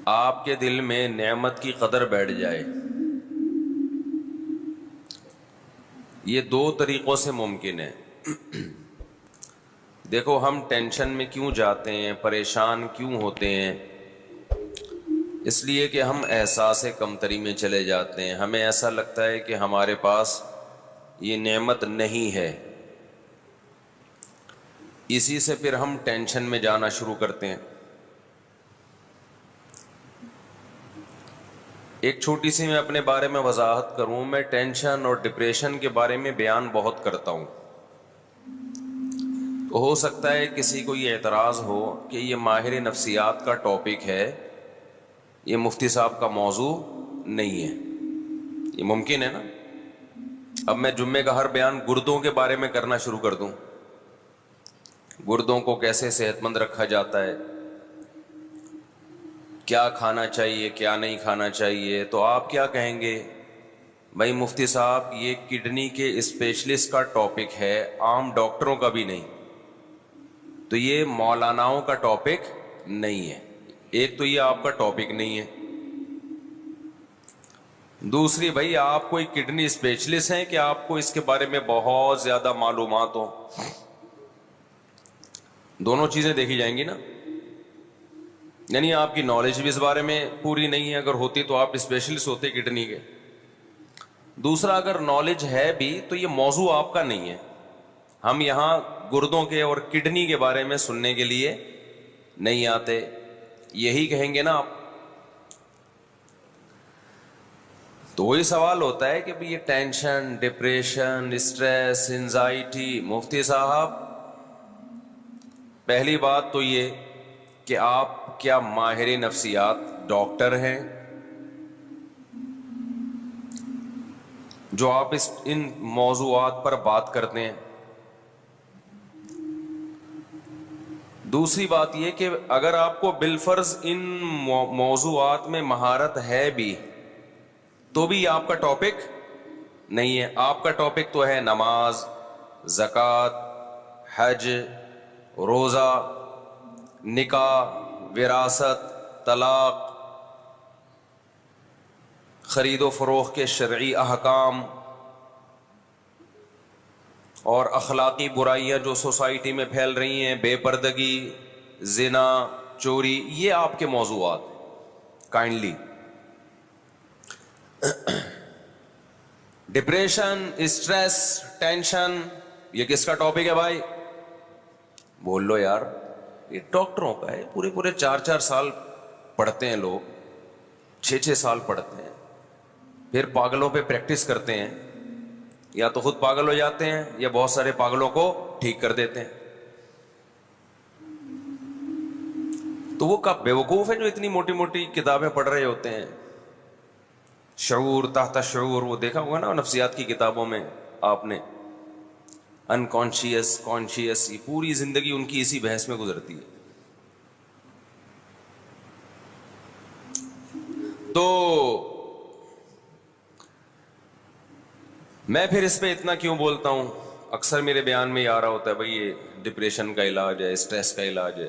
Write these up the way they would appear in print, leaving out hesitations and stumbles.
آپ کے دل میں نعمت کی قدر بیٹھ جائے، یہ دو طریقوں سے ممکن ہے۔ دیکھو، ہم ٹینشن میں کیوں جاتے ہیں، پریشان کیوں ہوتے ہیں؟ اس لیے کہ ہم احساس کمتری میں چلے جاتے ہیں، ہمیں ایسا لگتا ہے کہ ہمارے پاس یہ نعمت نہیں ہے، اسی سے پھر ہم ٹینشن میں جانا شروع کرتے ہیں۔ ایک چھوٹی سی میں اپنے بارے میں وضاحت کروں، میں ٹینشن اور ڈپریشن کے بارے میں بیان بہت کرتا ہوں، تو ہو سکتا ہے کسی کو یہ اعتراض ہو کہ یہ ماہر نفسیات کا ٹاپک ہے، یہ مفتی صاحب کا موضوع نہیں ہے۔ یہ ممکن ہے نا؟ اب میں جمعے کا ہر بیان گردوں کے بارے میں کرنا شروع کر دوں، گردوں کو کیسے صحت مند رکھا جاتا ہے، کیا کھانا چاہیے کیا نہیں کھانا چاہیے، تو آپ کیا کہیں گے؟ بھائی مفتی صاحب یہ کڈنی کے اسپیشلسٹ کا ٹاپک ہے، عام ڈاکٹروں کا بھی نہیں، تو یہ مولاناؤں کا ٹاپک نہیں ہے۔ ایک تو یہ آپ کا ٹاپک نہیں ہے، دوسری بھائی آپ کوئی کڈنی اسپیشلسٹ ہیں کہ آپ کو اس کے بارے میں بہت زیادہ معلومات ہو؟ دونوں چیزیں دیکھی جائیں گی نا، یعنی آپ کی نالج بھی اس بارے میں پوری نہیں ہے، اگر ہوتی تو آپ اسپیشلسٹ ہوتے کڈنی کے۔ دوسرا، اگر نالج ہے بھی تو یہ موضوع آپ کا نہیں ہے، ہم یہاں گردوں کے اور کڈنی کے بارے میں سننے کے لیے نہیں آتے، یہی کہیں گے نا آپ۔ تو وہی سوال ہوتا ہے کہ یہ ٹینشن، ڈپریشن، اسٹریس، انزائٹی، مفتی صاحب پہلی بات تو یہ کہ آپ کیا ماہر نفسیات ڈاکٹر ہیں جو آپ ان موضوعات پر بات کرتے ہیں؟ دوسری بات یہ کہ اگر آپ کو بالفرض ان موضوعات میں مہارت ہے بھی تو بھی یہ آپ کا ٹاپک نہیں ہے۔ آپ کا ٹاپک تو ہے نماز، زکوٰۃ، حج، روزہ، نکاح، وراثت، طلاق، خرید و فروخت کے شرعی احکام اور اخلاقی برائیاں جو سوسائٹی میں پھیل رہی ہیں، بے پردگی، زنا، چوری، یہ آپ کے موضوعات ہیں۔ کائنڈلی ڈپریشن، اسٹریس، ٹینشن، یہ کس کا ٹاپک ہے بھائی؟ بول لو یار، یہ ڈاکٹروں کا ہے، پورے 4 سال پڑھتے ہیں لوگ، 6 سال پڑھتے ہیں، پھر پاگلوں پہ پریکٹس کرتے ہیں، یا تو خود پاگل ہو جاتے ہیں یا بہت سارے پاگلوں کو ٹھیک کر دیتے ہیں۔ تو وہ کب بیوقوف ہے جو اتنی موٹی موٹی کتابیں پڑھ رہے ہوتے ہیں؟ شعور، تحت شعور، وہ دیکھا ہوگا نا نفسیات کی کتابوں میں آپ نے، انکانشیس، کانشیس، پوری زندگی ان کی اسی بحث میں گزرتی ہے۔ تو میں پھر اس پہ اتنا کیوں بولتا ہوں؟ اکثر میرے بیان میں یہ آ رہا ہوتا ہے بھائی یہ ڈپریشن کا علاج ہے، اسٹریس کا علاج ہے۔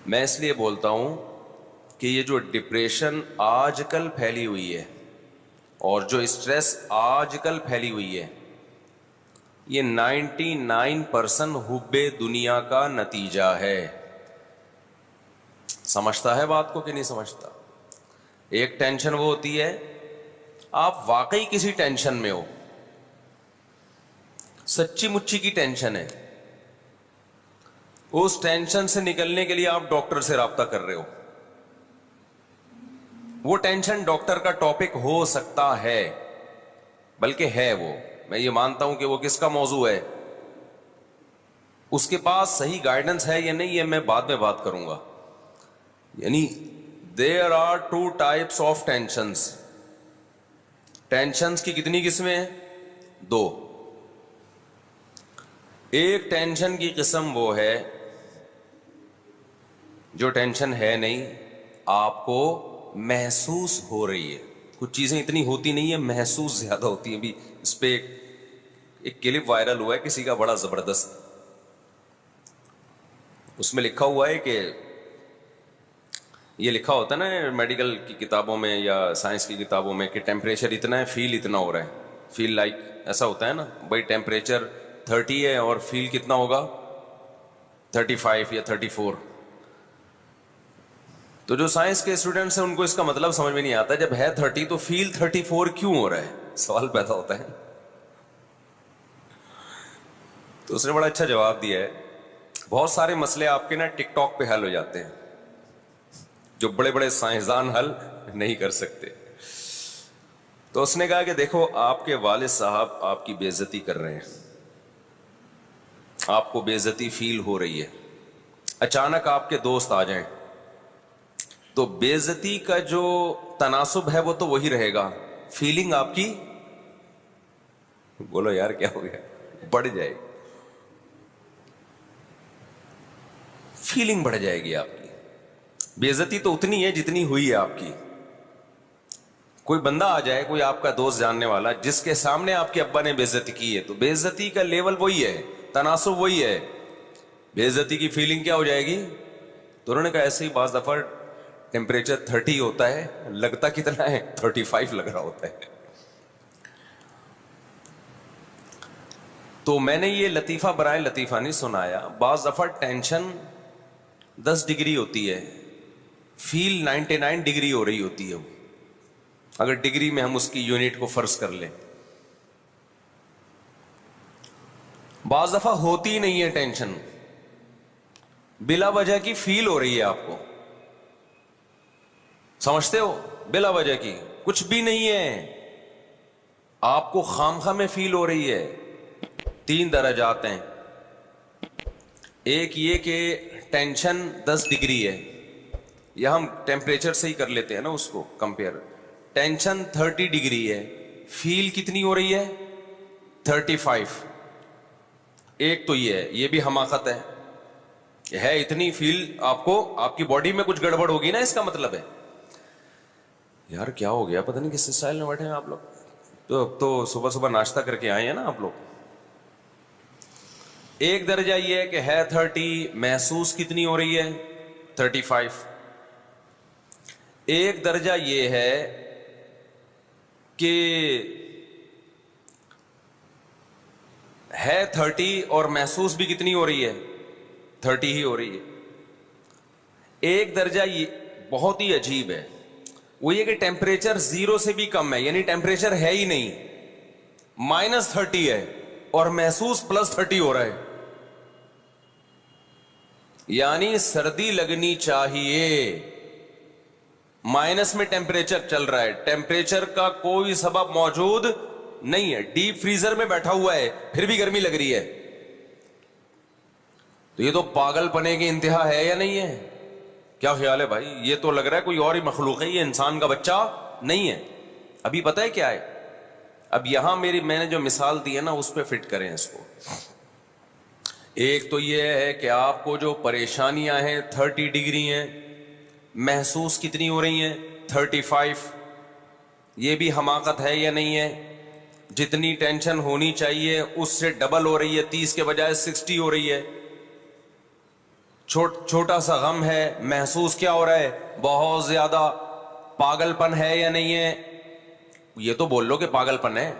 میں اس لیے بولتا ہوں کہ یہ جو ڈپریشن آج کل پھیلی ہوئی ہے اور جو اسٹریس آج کل پھیلی ہوئی ہے، یہ 99% حب دنیا کا نتیجہ ہے۔ سمجھتا ہے بات کو کہ نہیں سمجھتا؟ ایک ٹینشن وہ ہوتی ہے آپ واقعی کسی ٹینشن میں ہو، سچی مچی کی ٹینشن ہے، اس ٹینشن سے نکلنے کے لیے آپ ڈاکٹر سے رابطہ کر رہے ہو۔ وہ ٹینشن ڈاکٹر کا ٹاپک ہو سکتا ہے، بلکہ ہے، وہ میں یہ مانتا ہوں کہ وہ کس کا موضوع ہے، اس کے پاس صحیح گائیڈنس ہے یا نہیں، یہ میں بعد میں بات کروں گا۔ یعنی there are 2 types of tensions۔ Tensions کی کتنی قسمیں ہیں؟ 2۔ ایک ٹینشن کی قسم وہ ہے جو ٹینشن ہے نہیں، آپ کو محسوس ہو رہی ہے، کچھ چیزیں اتنی ہوتی نہیں ہیں، محسوس زیادہ ہوتی ہیں۔ بھی اس پہ ایک کلپ وائرل ہوا ہے کسی کا بڑا زبردست، اس میں لکھا ہوا ہے کہ یہ لکھا ہوتا ہے نا میڈیکل کی کتابوں میں یا سائنس کی کتابوں میں کہ ٹیمپریچر اتنا ہے، فیل اتنا ہو رہا ہے، فیل لائک ایسا ہوتا ہے نا بھائی، ٹیمپریچر 30 ہے اور فیل کتنا ہوگا 35 یا 34. تو جو سائنس کے اسٹوڈنٹس ہیں ان کو اس کا مطلب سمجھ میں نہیں آتا، جب ہے 30 تو فیل 34 کیوں ہو رہا ہے، سوال پیدا ہوتا ہے. تو اس نے بڑا اچھا جواب دیا ہے. بہت سارے مسئلے آپ کے نا ٹک ٹاک پہ حل ہو جاتے ہیں جو بڑے بڑے سائنسدان حل نہیں کر سکتے. تو اس نے کہا کہ دیکھو آپ کے والد صاحب آپ کی بے عزتی کر رہے ہیں، آپ کو بے عزتی فیل ہو رہی ہے، اچانک آپ کے دوست آ جائیں تو بے عزتی کا جو تناسب ہے وہ تو وہی رہے گا، فیلنگ آپ کی، بولو یار کیا ہو گیا، بڑھ جائے گی، فیلنگ بڑھ جائے گی آپ کی. بے عزتی تو اتنی ہے جتنی ہوئی ہے آپ کی. کوئی بندہ آ جائے، کوئی آپ کا دوست جاننے والا جس کے سامنے آپ کے ابا نے بے عزتی کی ہے، تو بے عزتی کا لیول وہی ہے، تناسب وہی ہے، بے عزتی کی فیلنگ کیا ہو جائے گی. تو انہوں نے کہا ایسے ہی بعض دفعہ ٹیمپریچر 30 ہوتا ہے، لگتا کتنا ہے 35 لگ رہا ہوتا ہے. تو میں نے یہ لطیفہ برائے لطیفہ نہیں سنایا، بعض دفعہ ٹینشن 10 ڈگری ہوتی ہے، فیل 99 ڈگری ہو رہی ہوتی ہے، اگر ڈگری میں ہم اس کی یونٹ کو فرض کر لیں. بعض دفعہ ہوتی ہی نہیں ہے ٹینشن، بلا وجہ کی فیل ہو رہی ہے آپ کو، سمجھتے ہو، بلا وجہ کی کچھ بھی نہیں ہے، آپ کو خامخواہ میں فیل ہو رہی ہے. 3 درجات ہیں، ایک یہ کہ ٹینشن 10 ڈگری ہے، یا ہم ٹیمپریچر سے ہی کر لیتے ہیں نا اس کو کمپیئر، ٹینشن 30 ڈگری ہے، فیل کتنی ہو رہی ہے 35. ایک تو یہ ہے، یہ بھی حماقت ہے اتنی فیل آپ کو، آپ کی باڈی میں کچھ گڑبڑ ہوگی نا، اس کا مطلب ہے. یار کیا ہو گیا، پتہ نہیں کس اسٹائل میں بیٹھے ہیں آپ لوگ. تو صبح صبح ناشتہ کر کے آئے ہیں نا آپ لوگ. ایک درجہ یہ ہے کہ ہے 30، محسوس کتنی ہو رہی ہے 35. ایک درجہ یہ ہے کہ ہے 30 اور محسوس بھی کتنی ہو رہی ہے 30 ہی ہو رہی ہے. ایک درجہ یہ بہت ہی عجیب ہے، وہ یہ کہ ٹیمپریچر 0 سے بھی کم ہے، یعنی ٹیمپریچر ہے ہی نہیں، -30 ہے اور محسوس +30 ہو رہا ہے. یعنی سردی لگنی چاہیے، مائنس میں ٹیمپریچر چل رہا ہے، ٹیمپریچر کا کوئی سبب موجود نہیں ہے، ڈیپ فریزر میں بیٹھا ہوا ہے پھر بھی گرمی لگ رہی ہے. تو یہ تو پاگل پنے کی انتہا ہے یا نہیں ہے؟ کیا خیال ہے بھائی؟ یہ تو لگ رہا ہے کوئی اور ہی مخلوق ہے، یہ انسان کا بچہ نہیں ہے. ابھی پتہ ہے کیا ہے، اب یہاں میں نے جو مثال دی ہے نا اس پہ فٹ کریں اس کو. ایک تو یہ ہے کہ آپ کو جو پریشانیاں ہیں 30 ڈگری ہیں، محسوس کتنی ہو رہی ہیں 35. یہ بھی حماقت ہے یا نہیں ہے؟ جتنی ٹینشن ہونی چاہیے اس سے ڈبل ہو رہی ہے، 30 کے بجائے 60 ہو رہی ہے. چھوٹا سا غم ہے، محسوس کیا ہو رہا ہے بہت زیادہ. پاگل پن ہے یا نہیں ہے؟ یہ تو بول لو کہ پاگل پن ہے.